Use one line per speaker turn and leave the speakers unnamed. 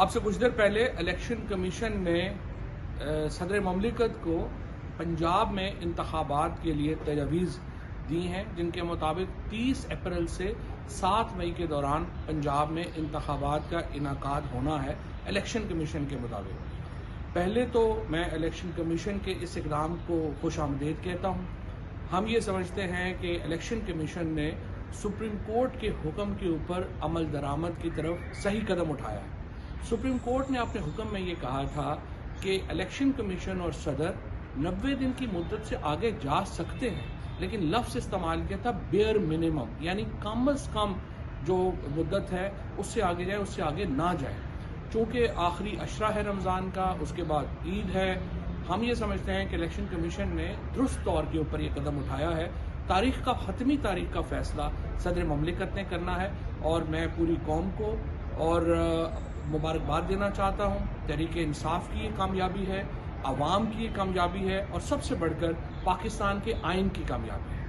آپ سے کچھ دیر پہلے الیکشن کمیشن نے صدر مملکت کو پنجاب میں انتخابات کے لیے تجاویز دی ہیں، جن کے مطابق 30 اپریل سے 7 مئی کے دوران پنجاب میں انتخابات کا انعقاد ہونا ہے الیکشن کمیشن کے مطابق۔ پہلے تو میں الیکشن کمیشن کے اس اقدام کو خوش آمدید کہتا ہوں۔ ہم یہ سمجھتے ہیں کہ الیکشن کمیشن نے سپریم کورٹ کے حکم کے اوپر عمل درآمد کی طرف صحیح قدم اٹھایا ہے۔ سپریم کورٹ نے اپنے حکم میں یہ کہا تھا کہ الیکشن کمیشن اور صدر 90 دن کی مدت سے آگے جا سکتے ہیں، لیکن لفظ استعمال کیا تھا بیئر منیمم، یعنی کم از کم جو مدت ہے اس سے آگے جائے، اس سے آگے نہ جائے۔ چونکہ آخری عشرہ ہے رمضان کا، اس کے بعد عید ہے، ہم یہ سمجھتے ہیں کہ الیکشن کمیشن نے درست طور کے اوپر یہ قدم اٹھایا ہے۔ حتمی تاریخ کا فیصلہ صدر مملکت نے کرنا ہے، اور میں پوری قوم کو اور مبارکباد دینا چاہتا ہوں۔ تحریک انصاف کی یہ کامیابی ہے، عوام کی یہ کامیابی ہے، اور سب سے بڑھ کر پاکستان کے آئین کی کامیابی ہے۔